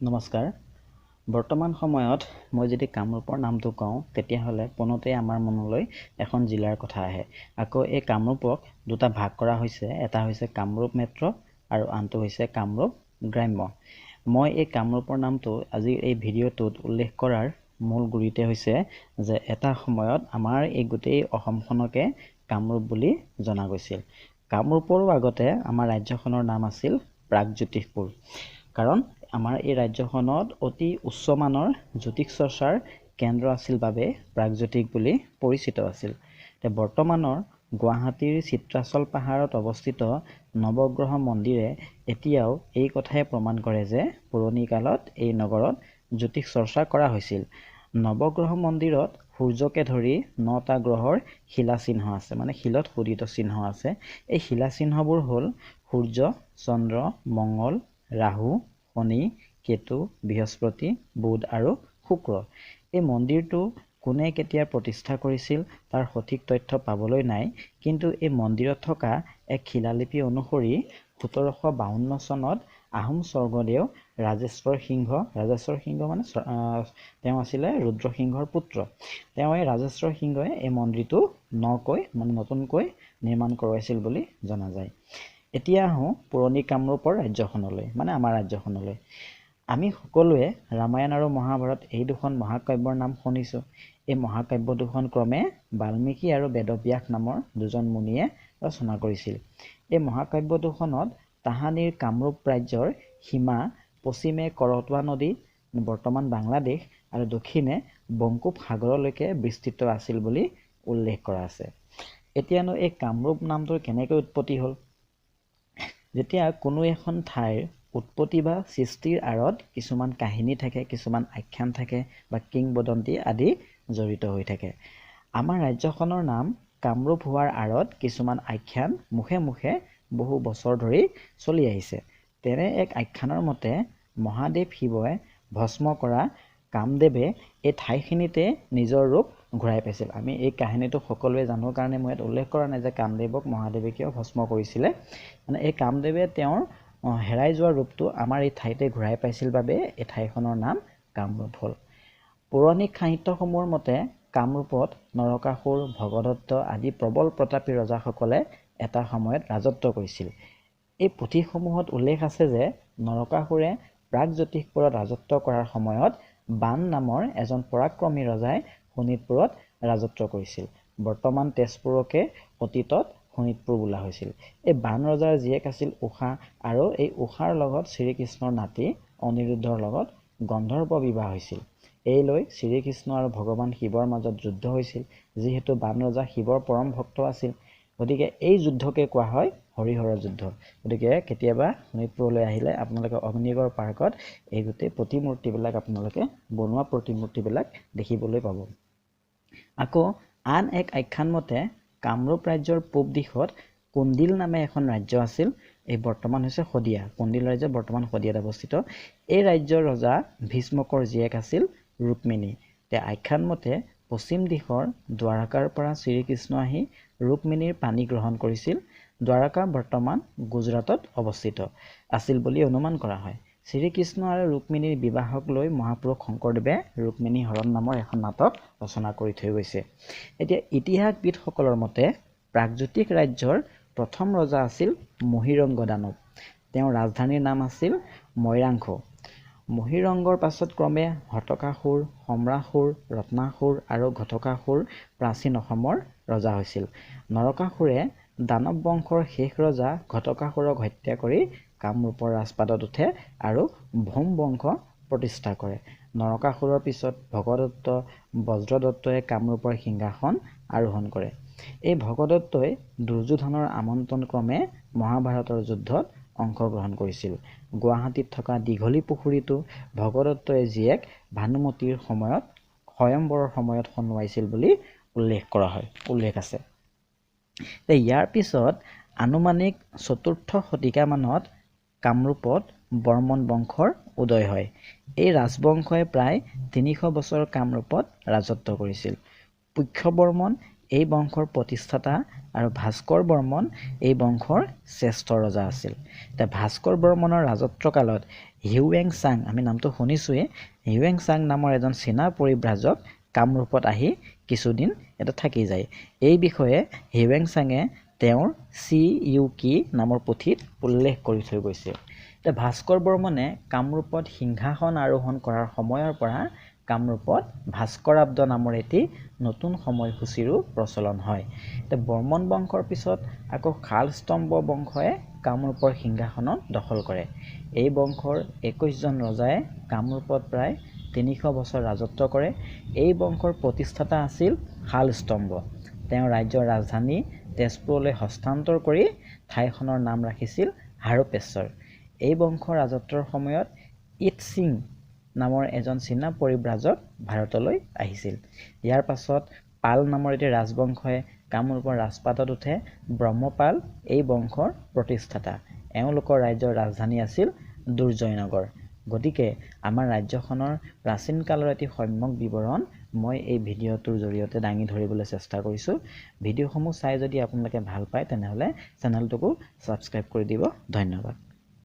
নমস্কাৰ। বৰ্তমান সময়ত মই যদি কামৰূপৰ নামটো কওঁ তেতিয়াহ'লে পোনতে আমাৰ মনলৈ এখন জিলাৰ কথা আহে। আকৌ এই কামৰূপক দুটা ভাগ কৰা হৈছে, এটা হৈছে কামৰূপ মেট্ৰ' আৰু আনটো হৈছে কামৰূপ গ্ৰাম্য। মই এই কামৰূপৰ নামটো আজিৰ এই ভিডিঅ'টোত উল্লেখ কৰাৰ মূল গুৰিতে হৈছে যে এটা সময়ত আমাৰ এই গোটেই অসমখনকে কামৰূপ বুলি জনা গৈছিল। কামৰূপৰো আগতে আমাৰ ৰাজ্যখনৰ নাম আছিল প্ৰাগজ্যোতিষপুৰ। কাৰণ আমাৰ এই ৰাজ্যখনত অতি উচ্চমানৰ জ্যোতিষ চৰ্চাৰ কেন্দ্ৰ আছিল বাবে প্ৰাগজ্যোতিষ বুলি পৰিচিত আছিল। বৰ্তমানৰ গুৱাহাটীৰ চিত্ৰাচল পাহাৰত অৱস্থিত নৱগ্ৰহ মন্দিৰে এতিয়াও এই কথাই প্ৰমাণ কৰে যে পুৰণি কালত এই নগৰত জ্যোতিষ চৰ্চা কৰা হৈছিল। নৱগ্ৰহ মন্দিৰত সূৰ্যকে ধৰি 9টা গ্ৰহৰ শিলাচিহ্ন আছে, মানে শিলত খোদিত চিহ্ন আছে। এই শিলাচিহ্নবোৰ হ'ল সূৰ্য, চন্দ্ৰ, মংগল, ৰাহু, শনি, কেতু, বৃহস্পতি, বুধ আৰু শুক্ৰ। এই মন্দিৰটো কোনে কেতিয়া প্ৰতিষ্ঠা কৰিছিল তাৰ সঠিক তথ্য পাবলৈ নাই, কিন্তু এই মন্দিৰত থকা এক শিলালিপি অনুসৰি 1752 চনত আহোম স্বৰ্গদেউ ৰাজেশ্বৰ সিংহ মানে তেওঁ আছিলে ৰুদ্ৰসিংহৰ পুত্ৰ। তেওঁ ৰাজেশ্বৰ সিংহই এই মন্দিৰটো নতুনকৈ নিৰ্মাণ কৰোৱাইছিল বুলি জনা যায়। এতিয়া আহোঁ পুৰণি কামৰূপৰ ৰাজ্যখনলৈ, মানে আমাৰ ৰাজ্যখনলৈ। আমি সকলোৱে ৰামায়ণ আৰু মহাভাৰত এই দুখন মহাকাব্যৰ নাম শুনিছোঁ। এই মহাকাব্য দুখন ক্ৰমে বাল্মীকি আৰু বেদব্যাস নামৰ দুজন মুনিয়ে ৰচনা কৰিছিল। এই মহাকাব্য দুখনত তাহানিৰ কামৰূপ ৰাজ্যৰ সীমা পশ্চিমে কৰতোৱা নদী, বৰ্তমান বাংলাদেশ, আৰু দক্ষিণে বংগোপ সাগৰলৈকে বিস্তৃত আছিল বুলি উল্লেখ কৰা আছে। এতিয়ানো এই কামৰূপ নামটোৰ কেনেকৈ উৎপত্তি হ'ল? যেতিয়া কোনো এখন ঠাইৰ উৎপত্তি বা সৃষ্টিৰ আঁৰত কিছুমান কাহিনী থাকে, কিছুমান আখ্যান থাকে বা কিংবদন্তি আদি জড়িত হৈ থাকে। আমাৰ ৰাজ্যখনৰ নাম কামৰূপ হোৱাৰ আঁৰত কিছুমান আখ্যান মুখে মুখে বহু বছৰ ধৰি চলি আহিছে। তেনে এক আখ্যানৰ মতে মহাদেৱ শিৱই ভস্ম কৰা কামদেৱে এই ঠাইখিনিতে নিজৰ ৰূপ ঘূৰাই পাইছিল। আমি এই কাহিনীটো সকলোৱে জানো কাৰণে মই ইয়াত উল্লেখ কৰা নাই যে কামদেৱক মহাদেৱে কিয় ভস্ম কৰিছিলে। মানে এই কামদেৱে তেওঁৰ হেৰাই যোৱা ৰূপটো আমাৰ এই ঠাইতে ঘূৰাই পাইছিল বাবে এই ঠাইখনৰ নাম কামৰূপ হ'ল। পৌৰাণিক সাহিত্যসমূহৰ মতে কামৰূপত নৰকাসুৰ, ভগদত্ত আদি প্ৰবল প্ৰতাপী ৰজাসকলে এটা সময়ত ৰাজত্ব কৰিছিল। এই পুথিসমূহত উল্লেখ আছে যে নৰকাসুৰে প্ৰাগজ্যোতিষপুৰত ৰাজত্ব কৰাৰ সময়ত বান নামৰ এজন পৰাক্ৰমী ৰজাই শোণিতপুৰত ৰাজত্ব কৰিছিল। বৰ্তমান তেজপুৰকে অতীতত শোণিতপুৰ বোলা হৈছিল। এই বান ৰজাৰ জীয়েক আছিল ঊষা, আৰু এই ঊষাৰ লগত শ্ৰীকৃষ্ণৰ নাতি অনিৰুদ্ধৰ লগত গন্ধৰ্ব বিবাহ হৈছিল। এই লৈ শ্ৰীকৃষ্ণ আৰু ভগৱান শিৱৰ মাজত যুদ্ধ হৈছিল। যিহেতু বান ৰজা শিৱৰ পৰম ভক্ত আছিল, গতিকে এই যুদ্ধকে কোৱা হয় হৰিহৰৰ যুদ্ধ। গতিকে কেতিয়াবা শোণিতপুৰলৈ আহিলে আপোনালোকে অগ্নিগড় পাৰ্কত এই গোটেই প্ৰতিমূৰ্তিবিলাক আপোনালোকে বনোৱা প্ৰতিমূৰ্তিবিলাক দেখিবলৈ পাব। আকৌ আন এক আখ্যান মতে কামৰূপ ৰাজ্যৰ পূব দিশত কুণ্ডিল নামে এখন ৰাজ্য আছিল। এই বৰ্তমান হৈছে শদিয়া। কুণ্ডিল ৰাজ্য বৰ্তমান শদিয়াত অৱস্থিত। এই ৰাজ্যৰ ৰজা ভীষ্মকৰ জীয়েক আছিল ৰুক্মিণী। আখ্যান মতে পশ্চিম দিশৰ দ্বাৰকাৰ পৰা শ্ৰীকৃষ্ণ আহি ৰুক্মিণীৰ পানী গ্ৰহণ কৰিছিল। দ্বাৰকা বৰ্তমান গুজৰাটত অৱস্থিত আছিল বুলি অনুমান কৰা হয়। শ্ৰীকৃষ্ণ আৰু ৰুক্মিণীৰ বিবাহক লৈ মহাপুৰুষ শংকৰদেৱে ৰুক্মিণী হৰণ নামৰ এখন নাটক ৰচনা কৰি থৈ গৈছে। এতিয়া ইতিহাসবিদসকলৰ মতে প্ৰাগজ্যোতিষ ৰাজ্যৰ প্ৰথম ৰজা আছিল মহীৰংগ দানৱ। তেওঁৰ ৰাজধানীৰ নাম আছিল মৈৰাংখ। মহীৰংগৰ পাছত ক্ৰমে হতকাসুৰ, সম্ৰাসুৰ, ৰত্নাসুৰ আৰু ঘটকাসুৰ প্ৰাচীন অসমৰ ৰজা হৈছিল। নৰকাসুৰে দানৱ বংশৰ শেষ ৰজা ঘটকাসুৰক হত্যা কৰি কামৰূপৰ ৰাজপাটত উঠে আৰু ভৌম বংশ প্ৰতিষ্ঠা কৰে। নৰকাসুৰৰ পিছত ভগদত্ত, বজ্ৰদত্তই কামৰূপৰ সিংহাসন আৰোহণ কৰে। এই ভগদত্তই দুৰ্যোধনৰ আমন্ত্ৰণ ক্ৰমে মহাভাৰতৰ যুদ্ধত অংশগ্ৰহণ কৰিছিল। গুৱাহাটীত থকা দীঘলী পুখুৰীটো ভগদত্তই জীয়েক ভানুমতীৰ স্বয়ম্বৰৰ সময়ত খন্দুৱাইছিল বুলি উল্লেখ আছে। ইয়াৰ পিছত আনুমানিক ৪ৰ্থ শতিকামানত কামৰূপত বৰ্মন বংশৰ উদয় হয়। এই ৰাজবংশই প্ৰায় ৩০০ বছৰ কামৰূপত ৰাজত্ব কৰিছিল। পুষ্য বৰ্মন এই বংশৰ প্ৰতিষ্ঠাতা আৰু ভাস্কৰ বৰ্মন এই বংশৰ শ্ৰেষ্ঠ ৰজা আছিল। ভাস্কৰ বৰ্মনৰ ৰাজত্ব কালত হিউৱেন চাং, আমি নামটো শুনিছোঁৱেই, হিউৱেন চাং নামৰ এজন চীনা পৰিব্ৰাজক কামৰূপত আহি কিছুদিন ইয়াতে থাকি যায়। এই বিষয়ে হিউৱেন চাঙে তেওঁৰ চি ইউ কি নামৰ পুথিত উল্লেখ কৰি থৈ গৈছে। এতিয়া ভাস্কৰ বৰ্মনে কামৰূপত সিংহাসন আৰোহণ কৰাৰ সময়ৰ পৰা কামৰূপত ভাস্কৰাব্দ নামৰ এটি নতুন সময়সূচীৰো প্ৰচলন হয়। এতিয়া বৰ্মন বংশৰ পিছত আকৌ শালস্তম্ভ বংশই কামৰূপৰ সিংহাসনত দখল কৰে। এই বংশৰ 21জন ৰজাই কামৰূপত প্ৰায় 300 বছৰ ৰাজত্ব কৰে। এই বংশৰ প্ৰতিষ্ঠাতা আছিল শালস্তম্ভ। তেওঁ ৰাজ্যৰ ৰাজধানী তেজপুৰলৈ হস্তান্তৰ কৰি ঠাইখনৰ নাম ৰাখিছিল হাড়পেশ্বৰ। এই বংশৰ ৰাজত্বৰ সময়ত ইটছিং নামৰ এজন চীনা পৰিব্ৰাজক ভাৰতলৈ আহিছিল। ইয়াৰ পাছত পাল নামৰ এটি ৰাজবংশই কামৰূপৰ ৰাজপাটত উঠে। ব্ৰহ্মপাল এই বংশৰ প্ৰতিষ্ঠাতা। এওঁলোকৰ ৰাজ্যৰ ৰাজধানী আছিল দুৰ্জয়নগৰ। গতিকে আমাৰ ৰাজ্যখনৰ প্ৰাচীন কালৰ এটি সম্যক বিৱৰণ মই এই ভিডিঅ'টোৰ জৰিয়তে দাঙি ধৰিবলৈ চেষ্টা কৰিছোঁ। ভিডিঅ'সমূহ চাই যদি আপোনালোকে ভাল পায় তেনেহ'লে চেনেলটোকো ছাবস্ক্ৰাইব কৰি দিব। ধন্যবাদ।